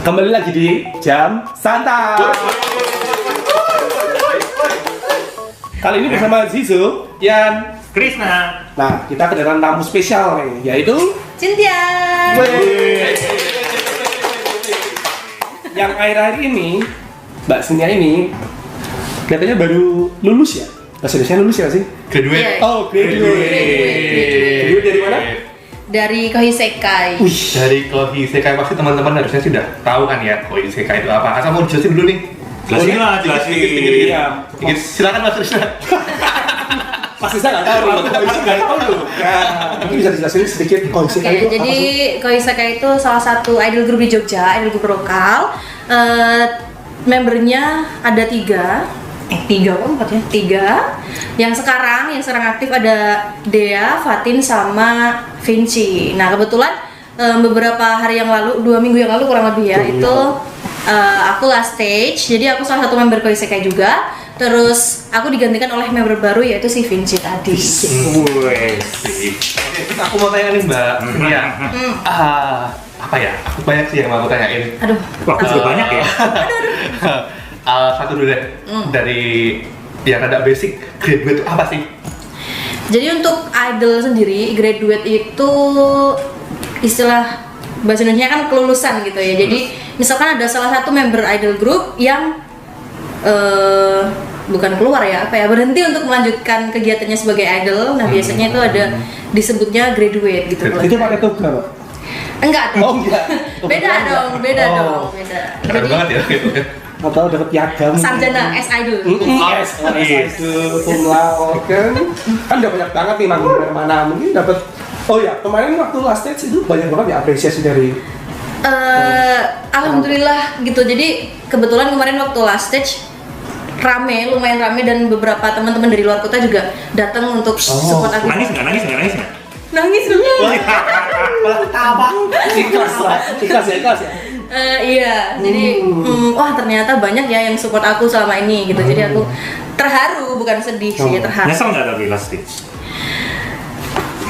Kembali lagi di Jam Santai. Kali ini bersama Zizu, Yan, Krisna. Nah, kita kedatangan tamu spesial nih, yaitu Cynthia. Yang akhir-akhir ini, Mbak Cynthia ini kelihatannya baru lulus ya? Bahasa Indonesia lulus ya sih? Graduate. Iya. Oh, graduate. Graduate dari mana? Dari Kohisekai. Wih, Dari Kohi Sekai pasti teman-teman harusnya sudah tahu kan ya Kohi Sekai itu apa. Asal mau dijelasin dulu nih. Jelasin lah, jelasin. Iya. Silakan Mas Krisna. Pasti saya nggak tahu, aku nggak tahu dulu. Mungkin bisa dijelasin sedikit konsep Oke, itu jadi apa sih? Kohisekai itu salah satu idol group di Jogja, idol group lokal. Membernya ada tiga apa empat ya? Tiga. Yang sekarang aktif ada Dea, Fatin, sama Vinci. Nah kebetulan beberapa hari yang lalu, 2 minggu yang lalu kurang lebih ya, itu aku last stage. Jadi aku salah satu member Kohisekai juga. Terus aku digantikan oleh member baru yaitu si Vinci tadi. Oke, terus aku mau tanya nih Mbak. Iya. Apa ya? Aku banyak sih yang mau aku tanyain. Aduh. Wah, juga banyak ya. Satu dulu deh. Dari yang ada basic, graduate itu apa sih? Jadi untuk idol sendiri, graduate itu istilah bahasa Indonesia kan kelulusan gitu ya. Jadi misalkan ada salah satu member idol group yang bukan keluar ya, berhenti untuk melanjutkan kegiatannya sebagai idol. Nah biasanya itu ada disebutnya graduate gitu. Itu pakai toga, Pak? Enggak dong. Oh enggak. Beda dong. Oh. Keren banget ya gitu. Atau dapat piagam Sarjana S idol. Yes, itu cum laude kan udah banyak banget nih manggung dari mana, mungkin dapat. Oh ya, kemarin waktu last stage itu banyak banget ya apresiasi dari Alhamdulillah gitu. Jadi kebetulan kemarin waktu last stage lumayan rame dan beberapa teman-teman dari luar kota juga datang untuk support aku. Nangis nggak? Nangis dong. apa? Ikhlas ya. Iya, jadi wah ternyata banyak ya yang support aku selama ini gitu. Jadi aku terharu, bukan sedih sih, terharu. Nyesel nggak tapi last stage?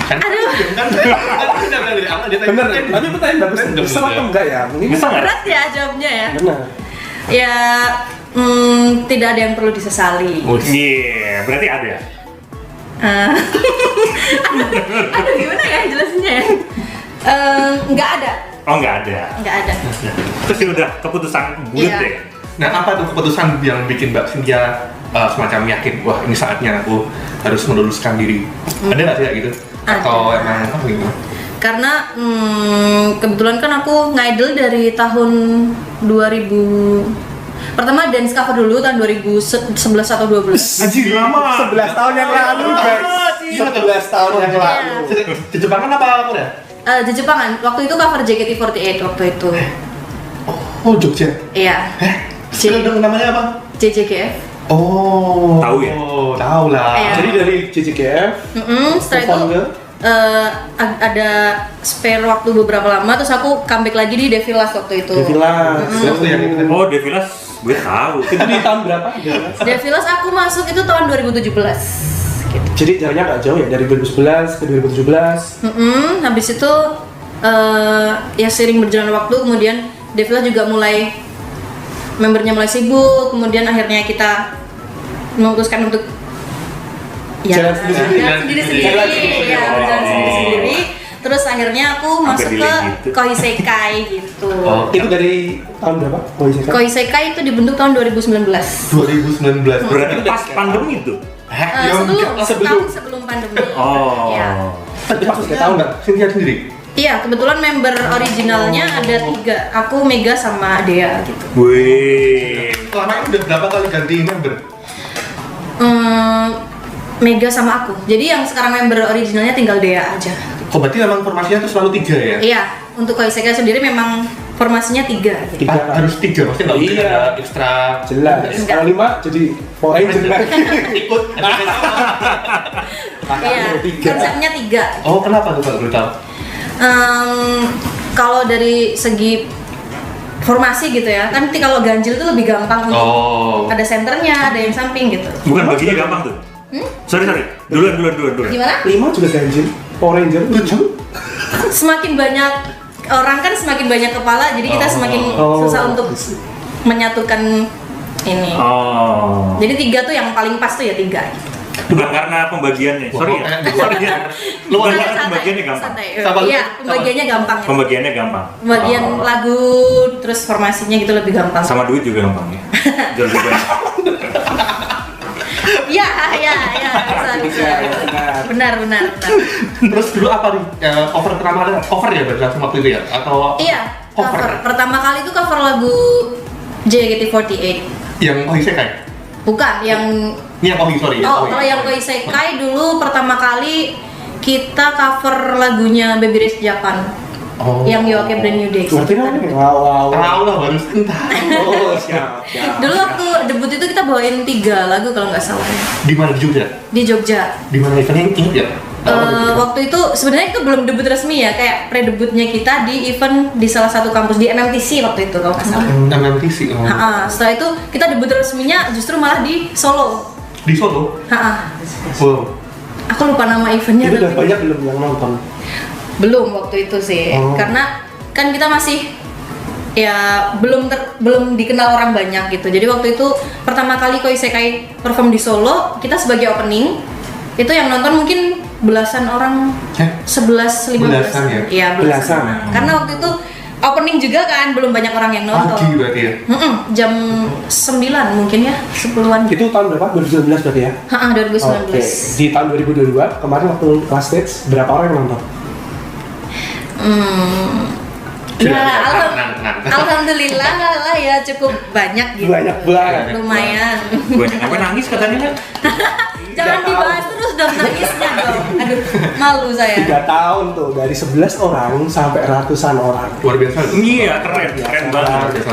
Aduh. Bener, tapi pertanyaan bagus. Nyesel atau enggak ya? Mungkin Nyesel nggak? Berat ya jawabnya ya. benar. Ya tidak ada yang perlu disesali. Oh iya, berarti ada ya? Aduh gimana ya jelasinnya ya? Nggak ada. Oh nggak ada. Nggak ada. Terus ya udah keputusan bulat Iya. deh. Nah, apa tuh keputusan yang bikin Mbak Cynthia semacam yakin, wah ini saatnya aku harus meluluskan diri? Ada nggak sih kayak gitu? Ada. Atau emang apa gitu? Karena kebetulan kan aku ngidol dari tahun 2000. Pertama dance cover dulu tahun 2011 atau 12. Anjir lama. 11 tahun yang lalu, guys. 11 tahun yang lalu. Di Jepangan apa udah? Di Jepangan, waktu itu cover JKT48 waktu itu. Oh, Jogja. Iya. Film namanya apa? JJKF. Oh. Tahu ya? Tahu lah. Iya. Jadi dari JJKF, Setelah itu ada spare waktu beberapa lama, terus aku comeback lagi di Devilas waktu itu. Devilas. Waktu yang itu. Oh Devilas, gue tahu. Itu di tahun berapa? Devilas aku masuk itu tahun 2017. Gitu. Jadi jaraknya nggak jauh ya, dari 2011 ke 2017. Habis itu ya sering berjalan waktu, kemudian Devilas juga membernya mulai sibuk, kemudian akhirnya kita memutuskan untuk Jalan sendiri-sendiri. jalan sendiri-sendiri, ya berjalan sendiri-sendiri. Terus akhirnya aku masuk ke relate gitu. Kohisekai gitu. Oh. Itu dari tahun berapa? Kohisekai itu dibentuk tahun 2019. 2019. Berarti pas pandemi tuh. Setahun sebelum pandemi. Oh. Ya. Itu maksudnya tahun nggak? Cynthia sendiri. Iya, kebetulan member originalnya ada 3, aku, Mega, sama Dea gitu. Wih. Selama ini udah berapa kali ganti member? Mega sama aku. Jadi yang sekarang member originalnya tinggal Dea aja. Oh, berarti memang formasinya tuh selalu 3 ya? Iya, untuk Kohisekai sendiri memang formasinya 3 gitu. Harus 3, maksudnya nggak mungkin Iya. ada ekstra. Jelas. Enggak. Kalau 5 jadi Power Ranger lagi. Ikut. Iya, konsepnya 3. Oh, kenapa tuh kalau boleh tahu? Kalau dari segi formasi gitu ya, kan nanti kalau ganjil tuh lebih gampang untuk ada senternya, ada yang samping gitu. Bukan baginya gampang tuh. Sorry. Duluan. Gimana? 5 juga ganjil. Power Ranger 7. Semakin banyak orang kan semakin banyak kepala, jadi kita semakin susah untuk menyatukan ini. Oh. Jadi 3 tuh yang paling pas tuh ya 3. Bukan karena pembagiannya. Sorry ya. Lu Santai, karena pembagiannya gampang. santai. Sabar. Iya, pembagiannya gampang. Ya. Pembagiannya gampang. Pembagian Oh. lagu, terus formasinya gitu lebih gampang. Sama duit juga gampang ya. Jual lebih banyak. Iya, bisa. Benar. Terus dulu apa nih? Cover pertama ada cover ya berarti langsung waktu itu ya? Atau Iya, cover. Pertama kali itu cover lagu JKT48. yang Koisekai? Bukan, yang Ini yang Kohi, sorry. oh, kalau yang Koisekai dulu pertama kali kita cover lagunya Baby Race Japan. Oh. Yang You Are Brand New Day. Ngerti kan? Wow. Tahu lah baru sebentar. Oh, siap. Dulu waktu debut itu kita bawain 3 lagu kalau nggak salah ya. Di mana di Jogja? Di Jogja. Di mana eventnya ingat ya? Waktu itu sebenarnya itu belum debut resmi ya, kayak pre-debutnya kita di event di salah satu kampus di MMTC waktu itu kalau nggak salah. MMTC. Oh. Setelah itu kita debut resminya justru malah di Solo. Di Solo. Wow. Aku lupa nama eventnya. Itu udah tapi- banyak belum yang nonton? Belum waktu itu sih, Oh. karena kan kita masih ya belum dikenal orang banyak gitu. Jadi waktu itu pertama kali Koisekai perform di Solo, kita sebagai opening itu yang nonton mungkin belasan orang, 11-15. Belasan ya? Iya, Belasan. Karena waktu itu opening juga kan, belum banyak orang yang nonton. Pagi berarti ya? Jam 9 mungkin ya, 10-an. Itu tahun berapa? 2019 berarti ya? 2019. Oke. Di tahun 2022 kemarin waktu kelas stage berapa orang yang nonton? Ya, Tenang. alhamdulillah lah ya cukup banyak gitu. Banyak banget. Lumayan. Banyak apa nangis katanya kan? Jangan dibahas terus dong nangisnya dong. Aduh, malu saya. 3 tahun tuh dari 11 orang sampai ratusan orang. Luar biasa. Iya, keren banget. Luar biasa.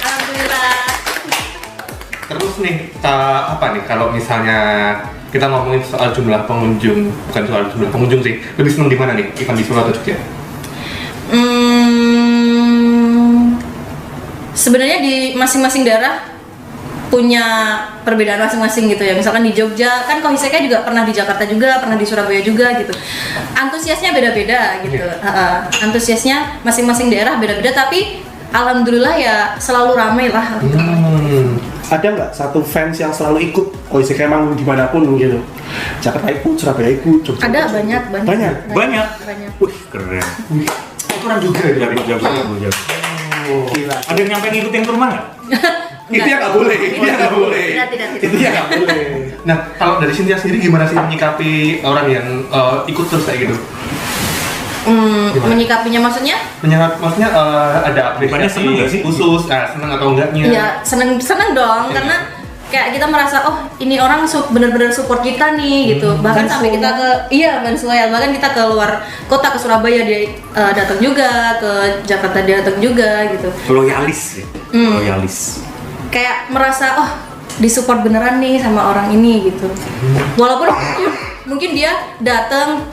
Alhamdulillah. Terus nih, apa nih kalau misalnya kita ngomongin soal jumlah pengunjung, bukan soal jumlah pengunjung sih, lebih seneng di mana nih, event di Solo atau Jogja? Sebenarnya di masing-masing daerah punya perbedaan masing-masing gitu ya. Misalkan di Jogja kan Koisekai juga pernah di Jakarta juga, pernah di Surabaya juga gitu. Antusiasnya beda-beda gitu. Antusiasnya masing-masing daerah beda-beda, tapi alhamdulillah ya selalu ramai lah. Ada nggak satu fans yang selalu ikut Koisekai manggung dimanapun gitu? Jakarta ikut, Surabaya ikut, Jogja. Ada banyak. Banyak. Banyak. Wih, keren. Kurang juga ya? Jago. Gila. Ada yang nyampe ngikutin ke rumah nggak? Itu ya nggak boleh. Itu ya nggak boleh. Tidak. Itu ya nggak boleh. Nah, kalau dari Cynthia sendiri gimana sih menyikapi orang yang ikut terus kayak gitu? Menyikapinya maksudnya? Maksudnya ada Bukannya apresiasi seneng nggak sih? khusus, seneng atau enggaknya? Iya, seneng dong karena kayak kita merasa oh ini orang benar-benar support kita nih gitu. Bahkan Fans sampai kita fans loyal, bahkan kita ke luar kota, ke Surabaya dia datang juga, ke Jakarta dia datang juga gitu. Loyalis ya. Loyalis. Kayak merasa oh disupport beneran nih sama orang ini gitu. Walaupun mungkin dia datang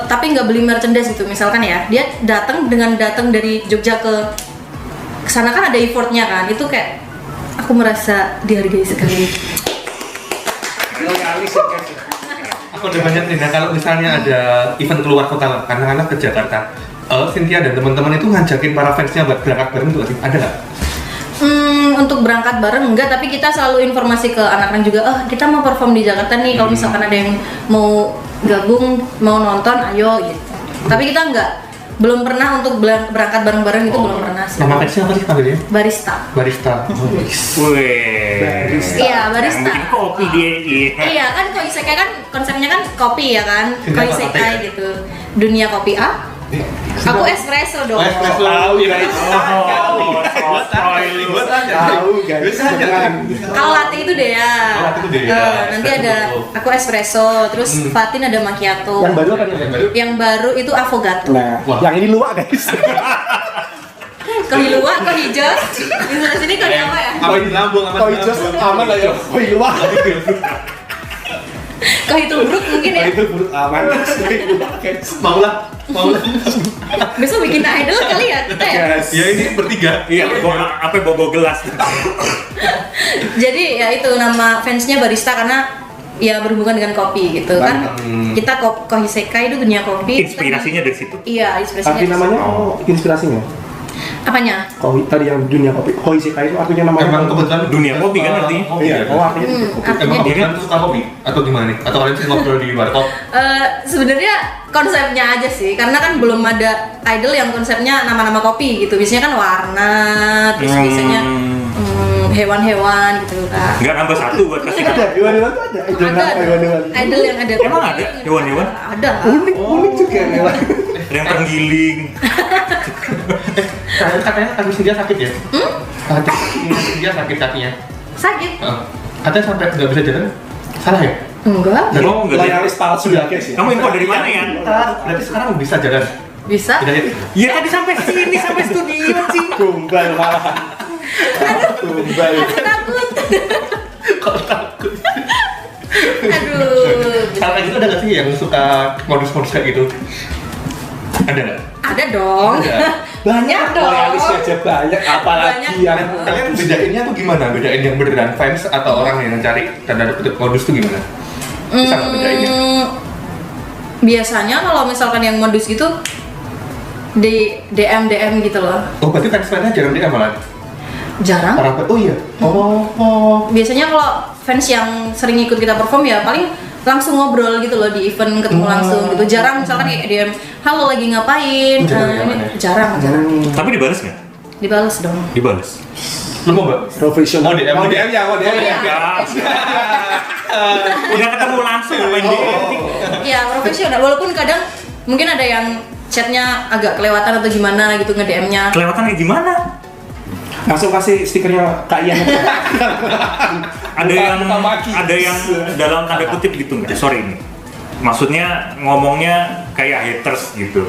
tapi nggak beli merchandise gitu misalkan ya, dia datang dari Jogja ke sana kan ada effortnya kan, itu kayak aku merasa dihargai sekali. Loyalis. Aku udah banyak nih, nah kalau misalnya ada event keluar kota lah, anak-anak ke Jakarta, Cynthia dan teman-teman itu ngajakin para fansnya buat berangkat bareng tuh sih, ada nggak? Untuk berangkat bareng enggak, tapi kita selalu informasi ke anak-anak juga, kita mau perform di Jakarta nih, kalau misalkan ada yang mau gabung, mau nonton, ayo gitu. Tapi kita belum pernah untuk berangkat bareng-bareng itu belum pernah sih. Nama fansnya apa sih panggilnya? Barista. Barista. Wih. Iya, barista. Yang bikin kopi dia. Iya kan Koisekai kan konsepnya kan kopi ya kan, Kenapa Koisekai kopi ya? gitu. Dunia kopi Aku espresso dong. Espresso. Tahu guys. Buat aja. Tahu guys. Bisa aja. Jangan. Kalau latte itu deh ya. Oh, latte itu deh ya. Nanti ada aku espresso, terus Fatin ada macchiato. Yang baru apa nih? Yang baru itu avocado. Nah, Wah. yang ini luak guys. Kohilua, kohijos. Di sebelah sini koi apa ya? Apa di lambung? Koi jos aman lah ya. Koi luak. Kohi tubruk mungkin ya. Koi itu buruk aman. Koi luak guys. Mau lah. Besok bikin idol kali ya kita ya. Yes. Ya ini bertiga. Iya, apa bobo gelas. Jadi ya itu nama fansnya barista karena ya berhubungan dengan kopi gitu kan. Kita Kohisekai itu dunia kopi. Inspirasinya dari situ. Iya, inspirasinya. Tapi dari namanya situ. inspirasinya. Apanya? Tadi yang dunia kopi. Hoisekai itu artinya namanya. Emang kebetulan Dunia kopi kan artinya? Iya, artinya Hmm, kopi. artinya Emang di- kebetulan tuh suka kopi? Atau gimana nih? Atau kalian sih ngobrol di warkop? Sebenarnya konsepnya aja sih, karena kan belum ada idol yang konsepnya nama-nama kopi gitu. Biasanya kan warna, terus biasanya hewan-hewan gitu kan. Nggak nambah satu buat kasih. Ada hewan-hewan tuh ada. Idol Ada, nama hewan-hewan. idol yang ada. Emang ada hewan-hewan? Ada. Unik juga hewan. Ada yang terenggiling. Katanya kaki Cynthia sakit ya? Kaki Cynthia sakit kakinya. Sakit? Katanya sampai nggak bisa jalan. Salah ya? Enggak. Oh, nggak ada. Loyalis palsu ya guys ya. Kamu info dari mana ya? Berarti sekarang bisa jalan. Bisa? Udah ya? Ya tadi sampai sini, sampai studio sih. Gombal malah. Gombal. Aku takut. Kok takut? Aduh. Kalau kayak gitu ada nggak sih yang suka modus-modus kayak gitu? Ada nggak? Ada dong. Ada. Banyak dong. Loyalisnya aja banyak, apalagi Banyak. yang Kalian bedainnya tuh gimana? Bedain yang beneran fans atau orang yang cari tanda kutip modus tuh gimana? Bisa nggak bedainnya? Biasanya kalau misalkan yang modus gitu di DM gitu loh. Oh, berarti fans-fansnya jarang dia malah? Jarang. Orang oh iya? Oh. Biasanya kalau fans yang sering ikut kita perform ya paling langsung ngobrol gitu loh di event, ketemu langsung gitu. Jarang misalkan kayak DM, halo lagi ngapain? Jarang. Tapi dibalas nggak? Dibales dong. Dibalas. Lu mau nggak? profesional. Oh, DM. Oh, DM ya, oh, DM ya. Udah ketemu langsung ngapain DM sih? Ya profesional. Walaupun kadang mungkin ada yang chatnya agak kelewatan atau gimana gitu nge-DM-nya. Kelewatan kayak gimana? Langsung kasih stikernya Kak Ian. Ada yang dalam tanda kutip gitu nggak? Sorry ini. Maksudnya ngomongnya kayak haters gitu.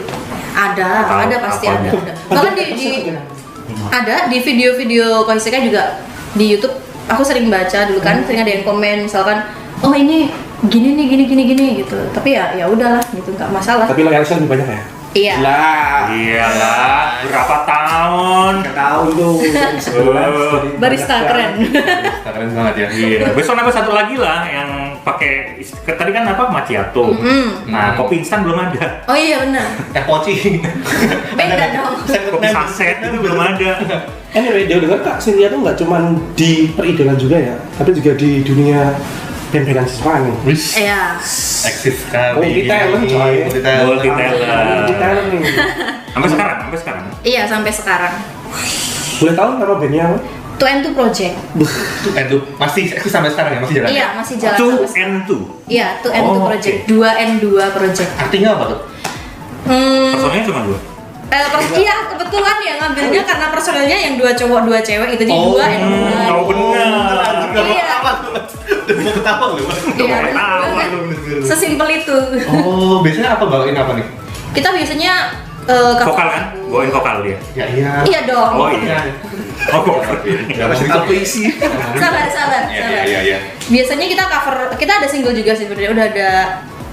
Ada pasti Apanya? ada. Bahkan ada di video-video Kohisekai juga di YouTube. Aku sering baca dulu kan, sering ada yang komen misalkan, oh ini gini nih gini gitu. Tapi ya udahlah gitu, nggak masalah. Tapi loyalisnya lebih banyak ya. Iya. Lah, Iyalah, berapa tahun? tahu tuh. Barista keren. Keren banget ya. Iya. Besok nambah satu lagi lah yang pakai tadi kan apa macchiato. Nah, kopi instan belum ada. Oh iya benar. Poci. Beda dong. Kopi saset itu belum ada. Anyway, dia dengar Kak Cynthia tuh nggak cuma di peridolan juga ya, tapi juga di dunia band-bandan siswa nih. Wis. Iya. Eksis sekali. Multi talent, coy. Multi talent. Multi talent. Di talent nih. Sampai sekarang. Iya sampai sekarang. Boleh tahu nama bandnya apa? 2N2 Project. Itu masih eksis sampai sekarang ya, masih jalan. Iya masih jalan. Two sampai sekarang. and two. Iya 2N2 Oh, Project. oke. 2N2 Project. Artinya apa tuh? Personilnya cuma dua. Iya kebetulan ya ngambilnya karena personelnya yang 2 cowok 2 cewek itu jadi 2N2. Oh benar. Iya. Mau ketawa lu. Iya. Tahu. Sesimpel itu. Oh, biasanya apa bawain apa nih? Kita biasanya Vokal kan? Bawain vokal dia. Ya iya. Iya dong. Oh iya. Oh vokal. Enggak masih apa isi. Sabar. Iya. Biasanya kita cover, kita ada single juga sih sebenarnya udah ada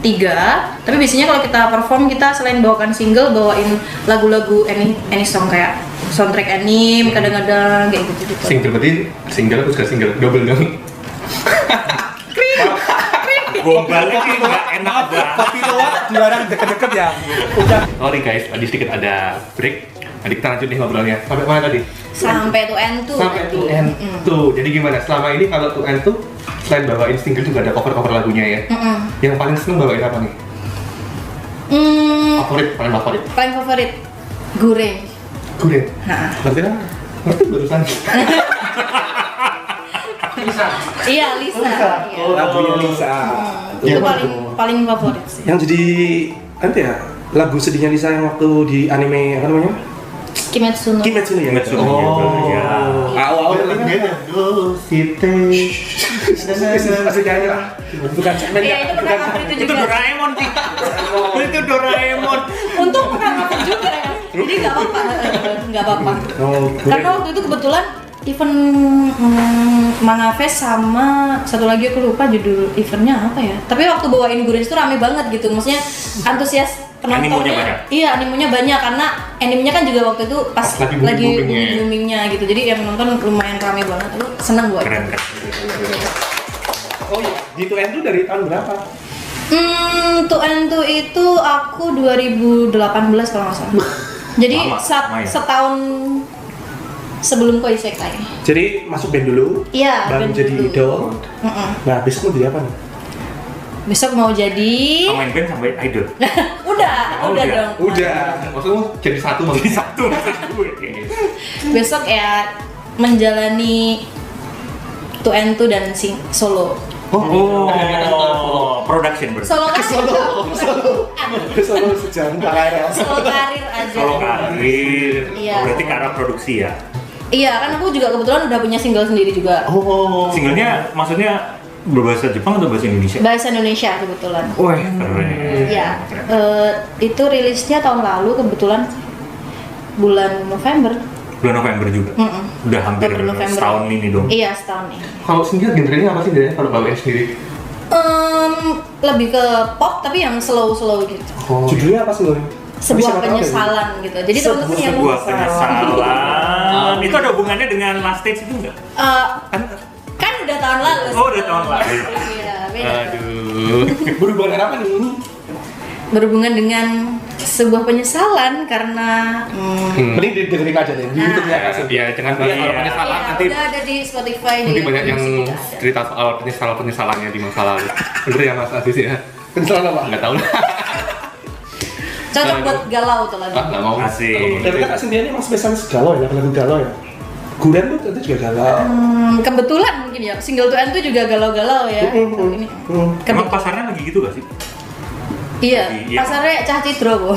3. Tapi biasanya kalau kita perform kita selain bawakan single bawain lagu-lagu any song kayak soundtrack anime kadang-kadang kayak gitu. Single berarti single atau single double dong. Gombalnya sih nggak enak banget. Kopi doa dilarang deket-deket ya. Udah. Sorry guys, tadi sedikit ada break. Tadi kita lanjut nih ngobrolnya. Sampai mana tadi? Sampai 2N2. Sampai 2N2. Jadi gimana? Selama ini kalau 2N2 selain bawain single juga ada cover-cover lagunya ya. Yang paling seneng bawain apa nih? Paling favorit. Paling favorit Gure. Gue. Nah. Berarti lah. Berarti barusan. Iya Lisa. Iya. Lagunya Lisa. Itu paling favorit sih. Yang jadi nanti ya lagu sedihnya Lisa yang waktu di anime apa namanya? Kimetsu no. Kimetsu no ya. Kimetsu no ya. Awal Lagunya Gosite. Masih nyanyi lah. Bukan segmen. Iya itu pernah cover itu Itu juga. Doraemon sih. Itu Doraemon. Untung pernah cover juga ya. Jadi nggak apa-apa. Oh, Karena waktu itu kebetulan event Manga Fest sama satu lagi aku lupa judul eventnya apa ya. Tapi waktu bawain Gurens itu rame banget gitu. Maksudnya antusias Animonya banyak? penontonnya. Iya, animonya banyak karena animenya kan juga waktu itu pas Lagi lagi booming-boomingnya. boomingnya gitu. Jadi yang nonton lumayan rame banget. Aku seneng buat. Keren. Oh iya, di 2N itu dari tahun berapa? To and To itu aku 2018 kalau nggak salah. Jadi Lama, lumayan. setahun sebelum Koi Sekai. Jadi masuk band dulu, Iya, baru band jadi dulu. idol. Mm-mm. Nah, besok mau jadi apa nih? Besok mau jadi Main band sampai idol. udah Oh, udah udah. dong. Udah. Maksudmu jadi satu Jadi maksudnya? satu maksud gue. Besok ya menjalani To and To dan solo. Oh, production berarti. Solo Ke karir. Solo. Ke Solo sejam KRL. Solo karir aja. Solo karir. Iya. Oh, berarti ke arah produksi ya. Iya, kan aku juga kebetulan udah punya single sendiri juga. Oh. Singlenya maksudnya berbahasa Jepang atau bahasa Indonesia? Bahasa Indonesia kebetulan. Wah, keren. Iya, itu rilisnya tahun lalu kebetulan bulan November. Bulan November juga. Mm-mm. Udah hampir November. setahun ini dong. Iya, setahun ini. Kalau sendiri genrenya apa sih dia kalau bawain sendiri? Lebih ke pop tapi yang slow gitu. Oh. Judulnya apa sih, Lori? Sebuah penyesalan gitu. Jadi teman-teman yang Sebuah penyesalan. Itu ada hubungannya dengan last stage itu enggak? kan udah tahun lalu. Oh, udah tahun lalu. Iya, beda. Aduh. Berhubungan dengan apa nih ini? Berhubungan dengan sebuah penyesalan karena Mending dengerin aja deh di YouTube-nya Ya, kasih. ya jangan bahas soal Iya. penyesalan iya, nanti udah ada di Spotify nanti di banyak yang musik juga ada. cerita soal penyesalannya di masa lalu. Bener ya Mas Aziz ya? Penyesalan apa? Nggak tahu lah. Cocok buat galau tuh lagu. Ah, nggak mau. Asik. Tapi kan Kak Sindian ini emang spesialis galau ya, lagu galau ya. Guren tuh itu juga galau. Kebetulan mungkin ya single to end tuh juga galau-galau ya. Ini. Emang pasarnya lagi gitu gak sih? Iya, Iya. pasarnya Cah Cidro, Bu.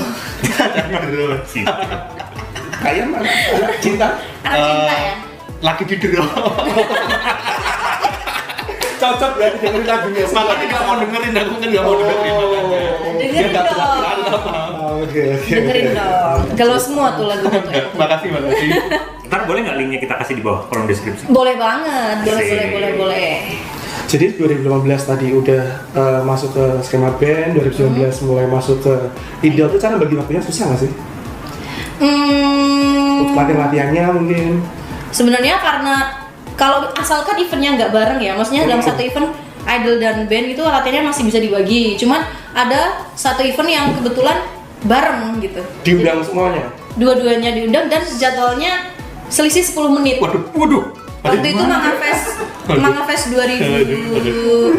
Kayak mana? Anak cinta. Anak cinta ya. Laki tidur. Cocok berarti dengerin lagunya. Makanya nggak mau dengerin, aku kan nggak mau dengerin. Dengerin dong. Oke. Dengerin dong. Galau semua tuh lagunya tuh. Makasih. Ntar boleh nggak linknya kita kasih di bawah kolom deskripsi? Boleh banget, boleh. Jadi 2015 tadi udah masuk ke skema band, 2019 mulai masuk ke idol tuh cara bagi waktunya susah nggak sih? Latihan-latihannya mungkin. Sebenarnya karena kalau asalkan eventnya nggak bareng ya, maksudnya dalam satu event idol dan band itu latihannya masih bisa dibagi. Cuman ada satu event yang kebetulan bareng gitu. Diundang semuanya. Dua-duanya diundang dan jadwalnya selisih 10 menit. Waduh. Waktu itu Manga Fest 2019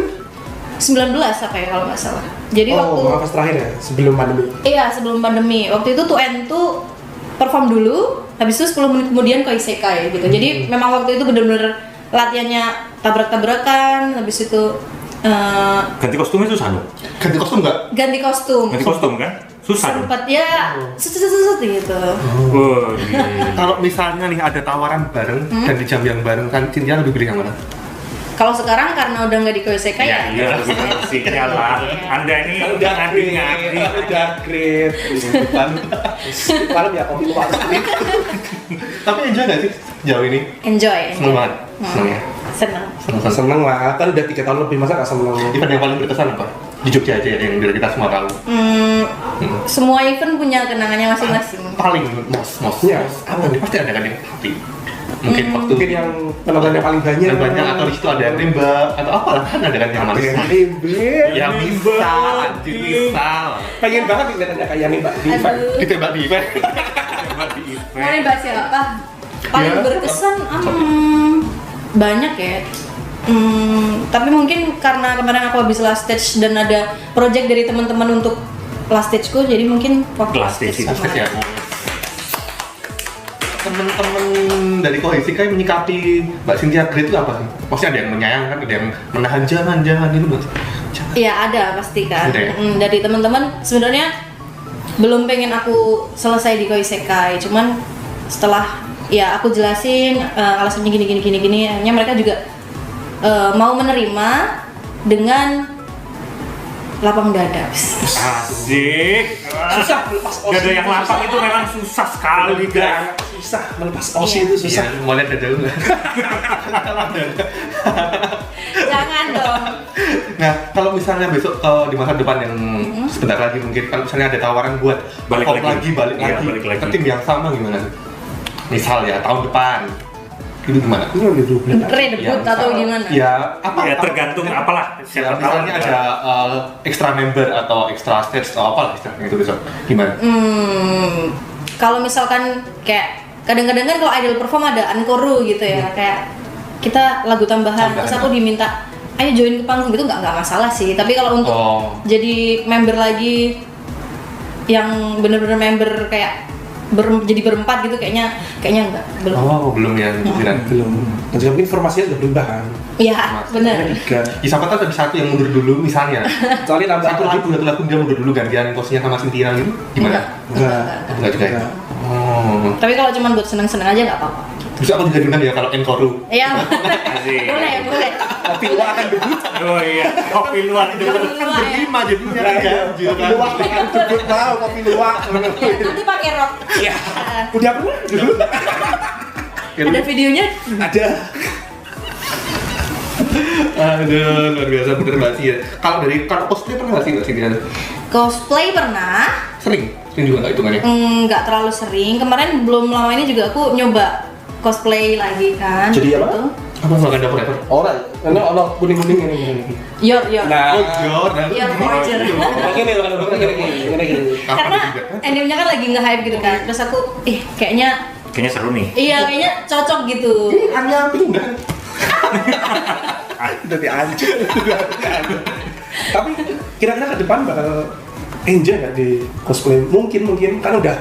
apa ya kalau nggak salah. Jadi waktu Manga Fest terakhir ya sebelum pandemi. iya sebelum pandemi. Waktu itu tuh N tuh perform dulu, habis itu 10 menit kemudian Koi Sekai gitu. Jadi memang waktu itu bener-bener latihannya tabrak-tabrakan, habis itu Ganti kostumnya susah dong? Ganti kostum nggak? ganti kostum. Ganti kostum kan? Susah dong? Sempat ya set gitu. Wah, gila. Kalau misalnya nih ada tawaran bareng dan di jam yang bareng kan Cynthia lebih pilih yang mana? Kalau sekarang karena udah nggak di Koi Sekai ya. Iya, lebih musiknya lah. Anda ini udah ngadi-ngadi. Udah great. Malam ya kopi luar. Tapi enjoy nggak sih jauh ini? Enjoy. Seneng banget. Seneng ya? Senang. Seneng lah, kan udah 3 tahun lebih masa gak seneng. Event yang paling berkesan apa? Di Jogja aja ya, yang biar kita semua tahu. Semua event punya kenangannya masing-masing. Paling mosnya apa nih? Pasti ada kan yang pasti. Mungkin waktu Mungkin yang penontonnya paling banyak. yang banyak atau di situ ada yang nembak atau apalah kan ada kan yang manis. Ribet. Ya bisa, anjir bisa. Pengen banget nih lihatnya kayak nih Mbak Diva. Aduh. Ditembak di event. Mau nembak siapa? Paling Ya. berkesan banyak ya. Tapi mungkin karena kemarin aku habis last stage dan ada project dari teman-teman untuk last stageku, jadi mungkin waktu Last stage itu Sukses ya. Temen-temen dari Kohesi kayak menyikapi Mbak Cynthia Great itu apa sih? Maksudnya ada yang menyayangkan, ada yang menahan jangan itu Mbak. Jangan. Iya ada pasti kan. Ada ya? Dari teman-teman sebenarnya belum pengen aku selesai di Koi Sekai, cuman setelah ya aku jelasin alasannya gini, akhirnya mereka juga mau menerima dengan lapang dada. Asik. Susah melepas Gak ada yang lapang itu memang susah sekali guys. Susah melepas osi itu susah. Iya, mau lihat dada lu nggak? Jangan dong. Nah, kalau misalnya besok di masa depan yang sebentar lagi mungkin kalau misalnya ada tawaran buat Balik pop lagi. balik Iya, lagi balik lagi. ke tim yang sama gimana tuh? Misal ya tahun depan. itu gimana? Ini udah 12. Redebut atau gimana? Ya apa? Ya tergantung apalah. Ya, Siapa tahu misalnya ada extra member atau extra stage atau apa istilahnya itu besok gimana? Kalau misalkan kayak kadang-kadang kan kalau idol perform ada encore gitu ya, kayak kita lagu tambahan, terus aku diminta ayo join ke panggung gitu nggak masalah sih. Tapi kalau untuk jadi member lagi yang bener-bener member kayak jadi berempat gitu kayaknya enggak, belum. Belum ya, Belum. Dan juga mungkin informasinya udah berubah kan. Iya, benar. Tiga. Ya, siapa tahu ada satu yang mundur dulu misalnya. Soalnya tambah Satu lagu dia mundur dulu gantian posisinya sama Cynthia gitu. Gimana? Enggak juga ya. Tapi kalau cuma buat seneng-seneng aja nggak apa-apa. Bisa aku juga diundang ya kalau encore. Iya. Asik. boleh. Kopi luar akan debut. Oh iya, kopi luar itu. Kan berlima jadinya kan ganjil Kopi kan. luwak akan debut mau kopi luwak. Nanti pakai rok. Iya. Udah pernah dulu. Ada videonya. Ada. Aduh, luar biasa bener banget sih ya. Kalau cosplay pernah nggak sih dia? Cosplay pernah. Sering juga nggak hitungannya. Nggak terlalu sering. Kemarin belum lama ini juga aku nyoba cosplay lagi kan. Jadi apa? gitu. Apa Wakanda Forever? Orang, ini orang kuning-kuning ini. Yor. Nah, Jordan. Yor Voyager. Gini loh kalau gini. Karena animenya kan lagi nge-hype gitu kan. Terus aku, kayaknya Seru nih. iya kayaknya cocok gitu. Hanya pindah. Udah diancur. Tapi kira-kira ke depan bakal enjoy nggak di cosplay? Mungkin kan udah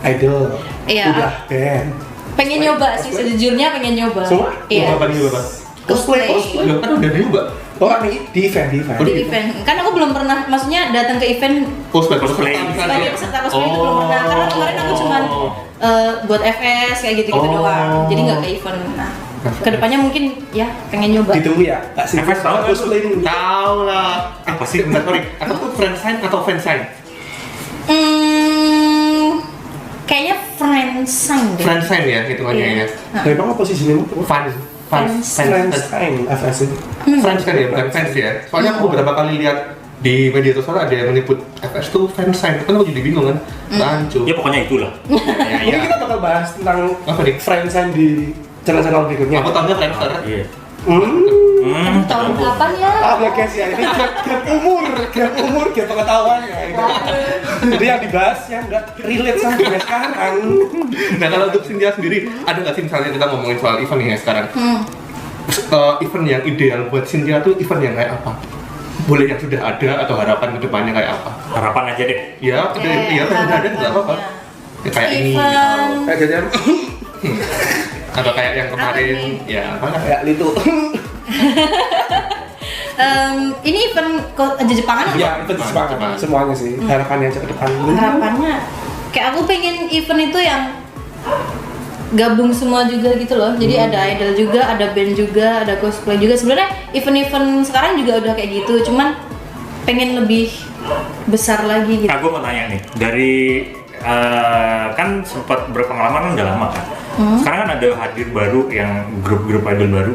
idol, Iya. udah band. Pengen nyoba sih, sejujurnya pengen nyoba. Semua? Iya. Apa nih Bapak? Cosplay. Udah kan udah nyoba. Oh, ini di event. Di event. Kan aku belum pernah, maksudnya datang ke event Cosplay. sebagai peserta cosplay itu belum pernah. Karena kemarin aku cuman buat FS kayak gitu-gitu doang. Jadi nggak ke event. Nah, kedepannya mungkin ya pengen nyoba. Ditunggu ya, Kak Siti. FS tahu nggak cosplay dulu. Tahu lah. Apa sih? Bentar, sorry. Aku tuh friend sign atau fan sign? Kayaknya friend sign deh. Friend sign ya hitungannya ya. Dari mana posisinya? Fans Friends FS itu. Fans kan ya, bukan fans ya. Soalnya aku beberapa kali lihat di media sosial ada yang menyebut FS tuh fan sign. Kan aku jadi bingung kan. Lanjut. Ya pokoknya itulah. Mungkin kita bakal bahas tentang Apa nih? friends di channel-channel berikutnya. Aku tahunya Friendster. Iya. Tahun kapan ya? Ah, ya guys ya, ini gap umur, gap pengetahuan ya. Jadi yang dibahas yang nggak relate sama dunia sekarang. Nah kalau untuk Cynthia sendiri, ada nggak sih misalnya kita ngomongin soal event ya sekarang? Event yang ideal buat Cynthia tuh event yang kayak apa? Boleh yang sudah ada atau harapan kedepannya kayak apa? Harapan aja deh. Ya, ya kan udah ada nggak apa-apa. Ya, kayak ini, Event. Kayak jajan, atau kayak yang kemarin, ya apa lah? kayak itu. Ini event aja Jepangan apa? Ya, itu semangat semuanya sih. Harapannya aja ke depan. Harapannya kayak aku pengen event itu yang gabung semua juga gitu loh. Jadi ada idol juga, ada band juga, ada cosplay juga. Sebenarnya event-event sekarang juga udah kayak gitu, cuman pengen lebih besar lagi gitu. Nah, gue mau tanya nih, dari kan sempat berpengalaman kan udah lama kan. Sekarang kan ada hadir baru yang grup-grup idol baru.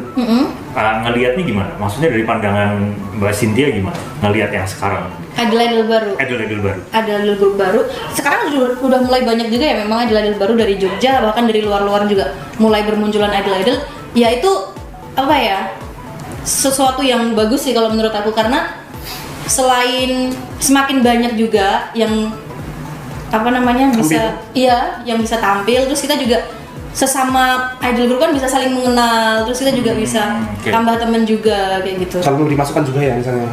Ngelihatnya gimana? Maksudnya dari pandangan Mbak Cynthia gimana? Ngelihat yang sekarang? Idol baru. Idol baru. Ada idol grup baru. Sekarang udah mulai banyak juga ya memang idol baru dari Jogja, bahkan dari luar-luar juga mulai bermunculan idol. Ya itu apa ya? Sesuatu yang bagus sih kalau menurut aku, karena selain semakin banyak juga yang apa namanya bisa yang bisa tampil, terus kita juga sesama idol group kan bisa saling mengenal, terus kita juga bisa tambah temen juga kayak gitu. Kalau mau dimasukkan juga ya misalnya.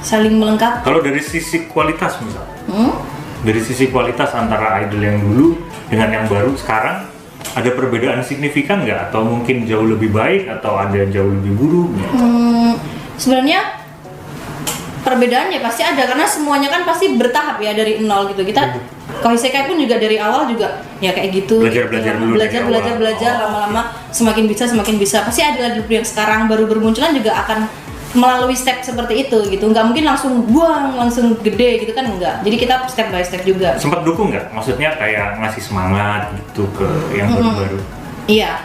Saling melengkapi. Kalau dari sisi kualitas misalnya, dari sisi kualitas antara idol yang dulu dengan yang baru sekarang, ada perbedaan signifikan nggak? Atau mungkin jauh lebih baik atau ada jauh lebih buruk? Sebenarnya perbedaannya pasti ada, karena semuanya kan pasti bertahap ya dari nol gitu. Kita Koisekai pun juga dari awal juga ya kayak gitu. Belajar dulu dari awal. Belajar lama-lama semakin bisa. Pasti ada yang sekarang baru bermunculan juga akan melalui step seperti itu gitu. Nggak mungkin langsung buang, langsung gede gitu kan, enggak. Jadi kita step by step juga. Sempat dukung nggak? Maksudnya kayak ngasih semangat gitu ke yang baru-baru? Iya.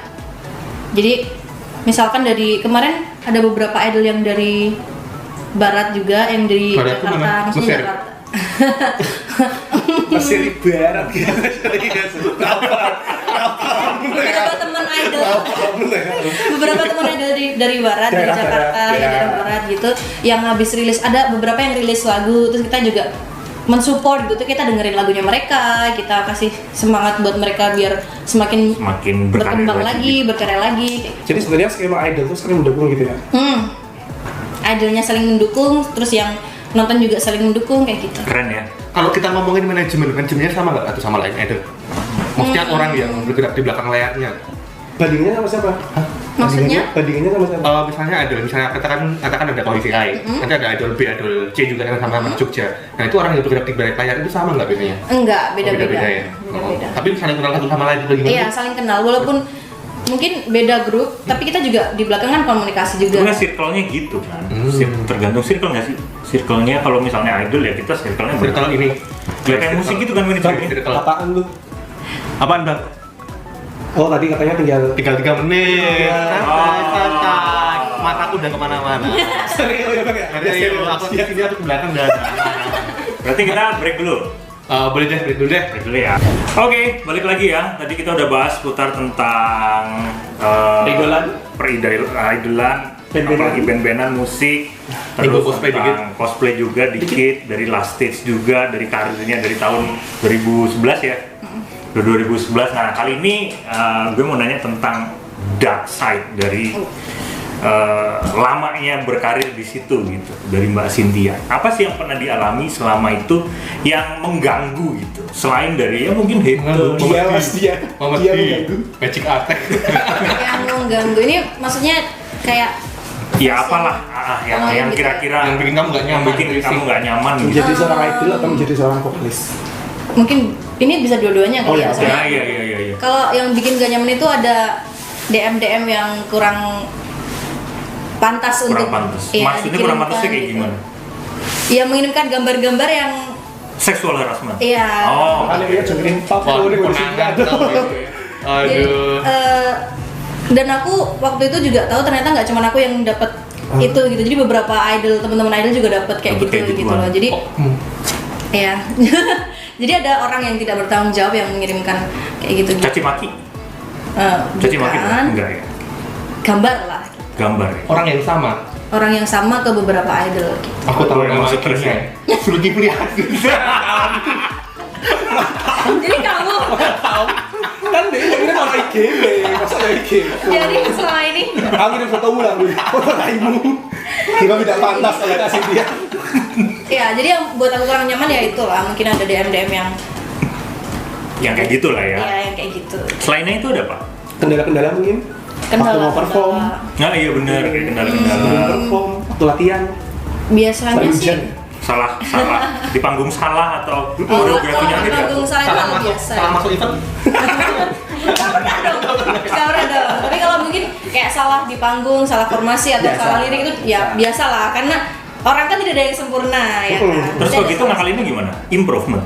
Jadi misalkan dari kemarin ada beberapa idol yang dari barat juga, yang dari Barat tuh Jakarta, mana? maksudnya Mesir? Jakarta. Mesir di barat gitu. beberapa teman idol beberapa teman idol dari barat, dari Jakarta, ya, daerah barat gitu, yang habis rilis, ada beberapa yang rilis lagu, terus kita juga mensupport gitu, kita dengerin lagunya mereka, kita kasih semangat buat mereka biar semakin berkembang lagi, berkarya lagi. Jadi sebenarnya skema idol tuh saling mendukung gitu ya? Idolnya saling mendukung, terus yang nonton juga saling mendukung kayak gitu. Keren ya. Kalau kita ngomongin manajemennya sama nggak atau sama lain idol? Maksudnya orang yang bergerak di belakang layarnya. Bandingannya sama siapa? Maksudnya? Bandingannya sama siapa? Misalnya idol, misalnya katakan ada Koi Virai, nanti ada idol B, idol C juga yang sama Jogja. Nah itu orang yang bergerak di balik layar itu sama nggak bedanya? Enggak, beda-beda. Beda-beda ya. Beda-beda. Tapi saling kenal satu sama lain itu gimana? Iya, saling kenal walaupun mungkin beda grup, tapi kita juga di belakang kan komunikasi juga. Sebenarnya circle-nya gitu kan. Tergantung circle nggak sih? Circle-nya kalau misalnya idol ya kita circle-nya Circle ini. ya kayak musik gitu kan manajernya. Circle. Apaan lu? Apaan bang? Oh tadi katanya tinggal 3 menit. Santai. Mataku udah kemana-mana. serius ya bang ya? Aku di sini aku ke belakang dan. Berarti kita break dulu. Boleh deh, break dulu deh. Break dulu ya. Oke, balik lagi ya. Tadi kita udah bahas putar tentang peridolan, apalagi band-bandan musik, terus cosplay tentang cosplay juga dikit, dari last stage juga, dari karirnya dari tahun 2011 ya. 2011. Nah, kali ini gue mau nanya tentang dark side dari lamanya berkarir di situ gitu, dari Mbak Cynthia. Apa sih yang pernah dialami selama itu yang mengganggu gitu? Selain dari ya mungkin hate, Dia mas dia mengganggu. Magic Attack. Yang mengganggu ini maksudnya kayak ya apalah yang gitu. kira-kira Yang bikin kamu nggak nyaman, yang bikin kamu nggak nyaman gitu. Menjadi seorang idol atau menjadi seorang vokalis? mungkin ini bisa dua-duanya Oh, kali ya, ya. oke. Soalnya Iya. kalau yang bikin gak nyaman itu ada DM yang kurang pantas Kurang untuk pantas. iya, Maksudnya kurang dikirimkan pantasnya kayak gitu. gimana? Ya mengirimkan gambar-gambar yang Seksual harassment. iya. Oh, Makanya dia dengerin pop Wah, ini kemenangan ada. tau gitu ya. Jadi, Aduh. dan aku waktu itu juga tahu ternyata nggak cuma aku yang dapat itu gitu. Jadi beberapa idol, teman-teman idol juga dapat kayak Dapet gitu kayak gitu gituan. loh. Jadi Hmm. ya. Jadi ada orang yang tidak bertanggung jawab yang mengirimkan kayak gitu. Caci maki. Caci maki Bukan. enggak ya? Gambar lah. Gambar ya. Orang yang sama. Orang yang sama ke beberapa idol gitu. Aku tahu yang nama masuk terus istrinya. Sulgi Priadi. Jadi kamu Kan dia ini sama IGB, masa ya IGB? jadi selama ini Aku kirim fotomu lah, foto taimu. Kira tidak pantas kalau kasih dia. ya jadi yang buat aku kurang nyaman ya itulah, mungkin ada DM Yang kayak gitulah ya. ya yang kayak gitu. Selainnya itu ada apa? Kendala-kendala mungkin? Waktu mau perform, Nah iya benar kayak kendala-kendala. sebelum perform, waktu latihan, Biasanya saling sih hujan. Salah di panggung salah atau kalau koreografinya di tidak. panggung salah itu hal biasa. Salah masuk event. Gak pernah dong. Tapi kalau mungkin kayak salah di panggung, salah formasi atau Biasa. salah lirik itu ya biasa lah, karena orang kan tidak ada yang sempurna ya kan. Terus Pasti kalau ada gitu salah. ngakalinnya gimana? Improvement.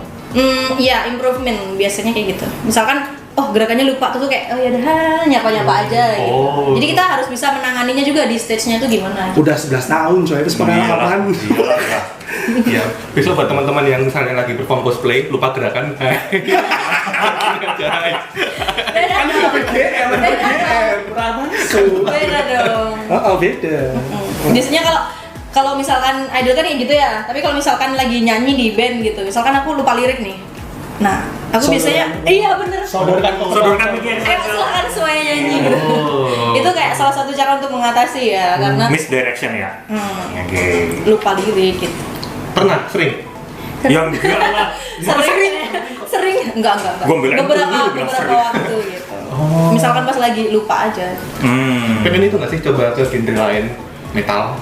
Iya improvement biasanya kayak gitu. Misalkan gerakannya lupa tuh kayak ya udah nyapa aja gitu. Oh. Jadi kita harus bisa menanganinya juga di stage-nya tuh gimana. Udah 11 tahun coy, itu pengalaman. Iyalah, ya. Iya. Besok buat teman-teman yang misalnya lagi perform cosplay lupa gerakan. Kan itu PGM, pernah masuk. Beda dong. Oh beda. Biasanya kalau misalkan idol kan kayak gitu ya, tapi kalau misalkan lagi nyanyi di band gitu, misalkan aku lupa lirik nih, nah aku biasanya iya bener Sodorkan mikir. silakan semuanya nyanyi gitu. Oh. Itu kayak salah satu cara untuk mengatasi ya, karena Misdirection ya. Oke. lupa lirik gitu. Pernah, sering. Yang enggak lah. sering enggak Gua belain beberapa dulu, bilang beberapa sering. waktu gitu. Misalkan pas lagi lupa aja, Pengen itu nggak sih coba ke genre lain, metal?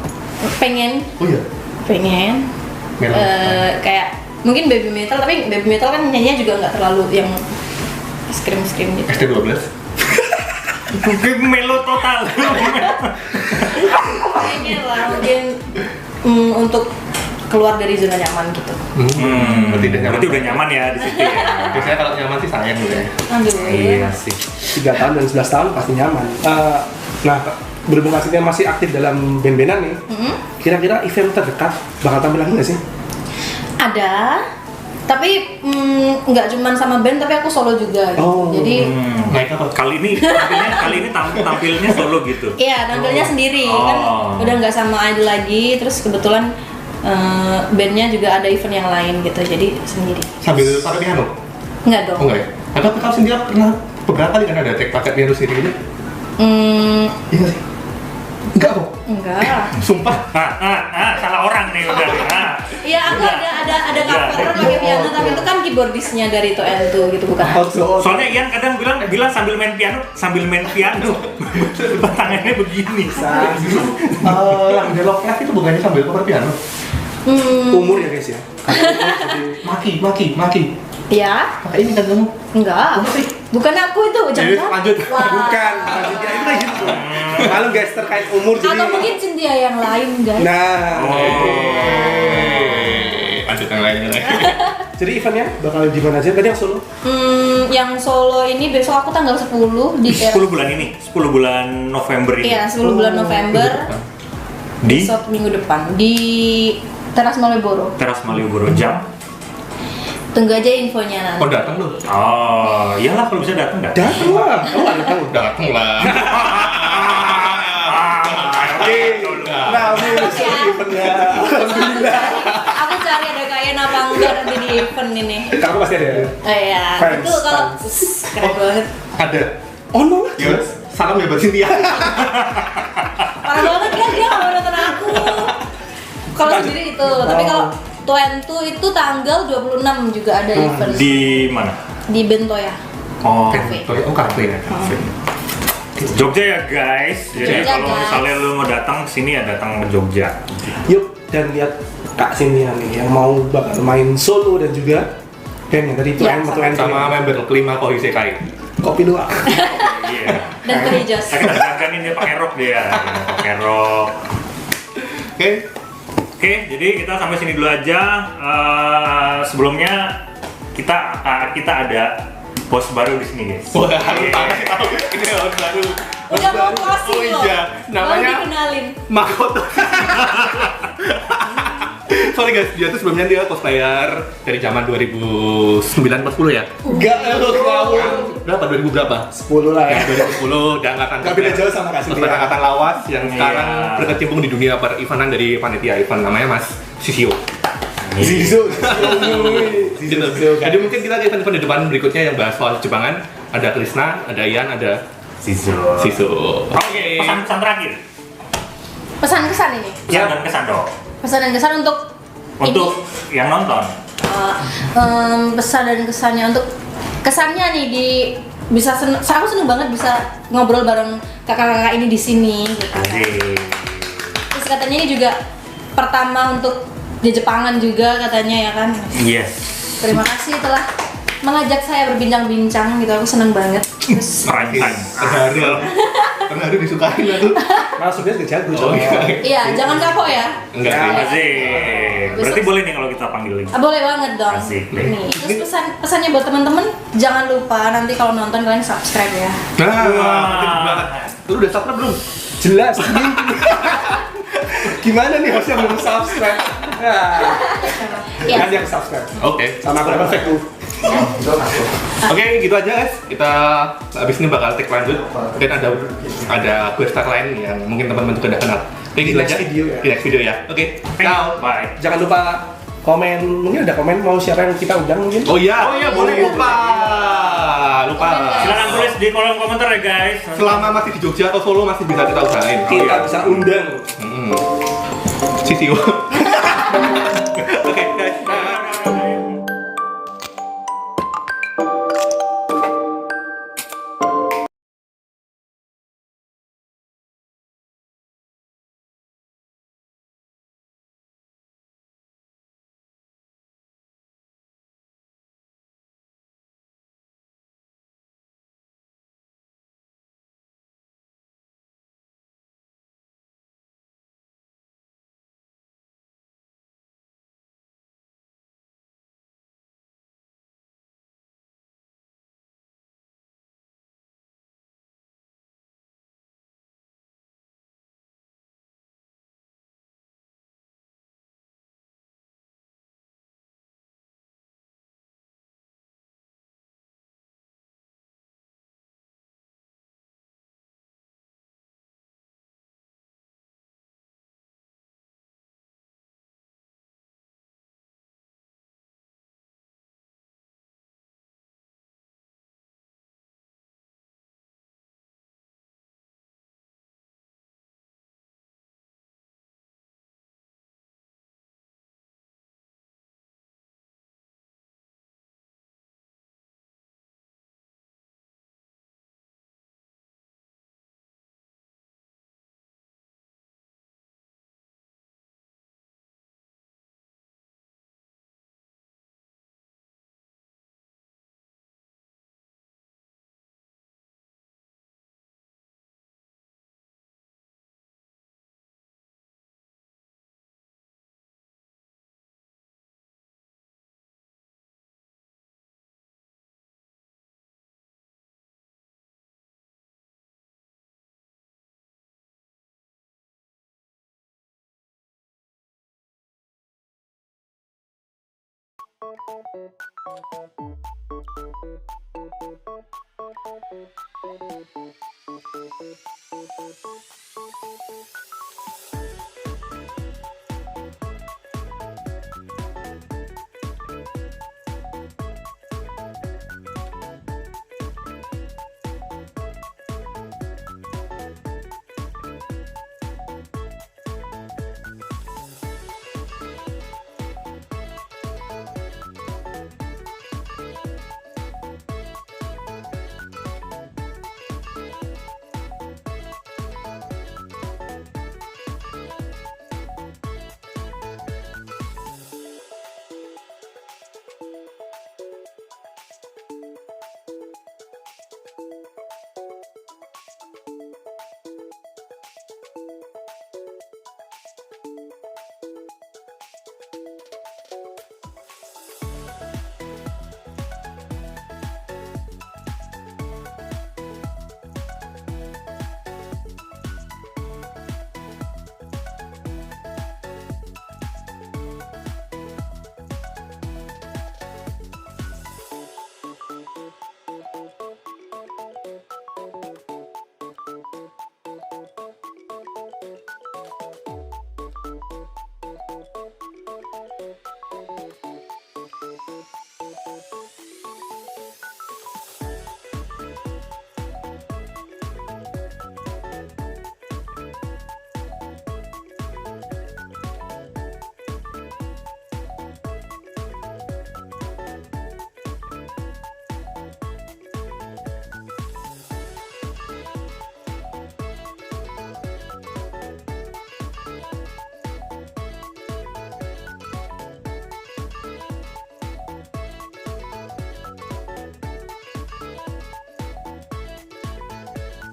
pengen Oh iya. Metal. kayak mungkin baby metal, tapi baby metal kan nyanyinya juga nggak terlalu yang scream gitu. ST12. Mungkin melo total. Kayaknya lah mungkin untuk keluar dari zona nyaman gitu. Berarti Udah nyaman ya di situ ya. Biasanya kalau nyaman sih sayang gitu ya. Aduh. Iya sih. 3 tahun dan 11 tahun pasti nyaman. Nah, berhubung Kak Cynthia masih aktif dalam band-bandan nih, kira-kira event terdekat bakal tampil lagi nggak sih? Ada, Tapi nggak cuman sama band, tapi aku solo juga gitu. Oh. Jadi Naik apa? Kali ini tampilnya solo gitu. iya, tampilnya sendiri kan udah nggak sama idol lagi. Terus kebetulan bandnya juga ada event yang lain gitu, jadi sendiri. Sambil pakai piano? Nggak dong. Oh enggak ya? Atau kalau Cynthia pernah beberapa kali kan ada take pakai piano sendiri gitu? Iya nggak sih? Enggak kok. Enggak. Sumpah. Salah orang nih udah. Iya, aku ada cover pakai piano, tapi itu kan keyboardisnya dari To and To gitu, bukan? Soalnya Ian kadang bilang sambil main piano, tangannya begini. Lagu The Love Life itu bukannya sambil cover piano? Umur ya guys ya. Maki. Ya, Pakai ini kan kamu? enggak. Bukan aku itu, Jadi jangan. lanjut. Wah. Bukan, maksudnya itu kayak gitu. Malu guys terkait umur jadi. Atau mungkin Cynthia yang lain, guys. Nah, Lanjut yang lainnya lagi. jadi eventnya bakal di mana aja? Tadi yang solo? Yang solo ini besok aku tanggal 10 di 10 bulan ini, 10 bulan November ini. Iya, 10 bulan November. Di Besok minggu depan di Teras Malioboro. Teras Malioboro jam. Tunggu aja infonya nanti. Oh datang lu? Oh, iyalah kalau bisa datang dah. Datang lah. Oh datang lah. Nah, eventnya. Alhamdulillah. Aku cari ada kain apa enggak nanti di event ini. Kamu pasti ada. Oh iya, Fans, itu kalau keren banget. Ada. Oh no. Yes. Salam ya buat Cynthia. Parah banget kan dia nggak mau nonton aku. Kalau sendiri itu, tapi kalau To and To itu tanggal 26 juga ada event Di mana? di Bentoya. Oh, Cafe. Oh kafe ya. Jogja ya guys. Jadi Jogja, kalau guys. misalnya lu mau datang sini ya datang ke Jogja. Yuk dan lihat Kak Cynthia nih yang mau bakal main solo dan juga band yang tadi itu Ya, Sama member kelima Kohise Kai. kopi luwak. Iya. Dan Perijos. Kita dandanin dia pakai rok dia, pakai rok. Oke. Oke, jadi kita sampai sini dulu aja. Sebelumnya kita ada bos baru di sini guys. Wah, lupa kasih tahu. Ini orang baru. Udah mau closing Oh loh. iya, namanya Baru dikenalin. Makoto. Sorry guys, dia tuh sebelumnya dia cosplayer dari zaman 2009 atau 10 ya? Enggak, kamu. Berapa? 2000 berapa? 10 lah ya. Ya, 2010 udah angkatan Gak beda jauh sama Kak Cynthia. angkatan lawas yang Iya. sekarang berkecimpung di dunia per eventan dari panitia event namanya Mas Sisio. Zizo. Gitu. Jadi mungkin kita ke event-event di depan berikutnya yang bahas soal Jepangan. Ada Krisna, ada Ian, ada Siso. Oke. Pesan-pesan terakhir. Pesan-kesan ini. Pesan dan kesan dong. Pesan dan kesan untuk Yang nonton. pesan dan kesannya untuk kesannya nih di bisa aku seneng banget bisa ngobrol bareng kakak-kakak ini di sini gitu. Asik. Terus katanya ini juga pertama untuk di Jepangan juga katanya ya kan. Yes. Terima kasih telah mengajak saya berbincang-bincang gitu, aku seneng banget. Terus Prime time. Terharu disukain lah tuh. Masuknya ke jago. Oh, iya. iya, jangan kapok ya. Enggak sih. Asik. Berarti boleh nih kalau kita panggil lagi. Boleh banget dong. Asik. Nih, terus pesannya buat teman-teman jangan lupa nanti kalau nonton kalian subscribe ya. Nah, penting banget. Lu udah subscribe belum? Jelas. Gimana nih harusnya belum subscribe? Iya. Kan yang subscribe. Oke. Sama aku perfect tuh. Oke, gitu aja guys. Kita habis ini bakal take lanjut. Dan ada guest star lain yang mungkin teman-teman juga udah kenal. Oke, Di gitu next aja. video ya. Di next video ya. Oke. Ciao. Bye. Jangan lupa komen, mungkin ada komen mau siapa yang kita undang mungkin? Oh iya, boleh lupa. Silakan tulis di kolom komentar ya guys. Selama masih di Jogja atau Solo masih bisa kita usahain. Kita bisa undang. Sisio.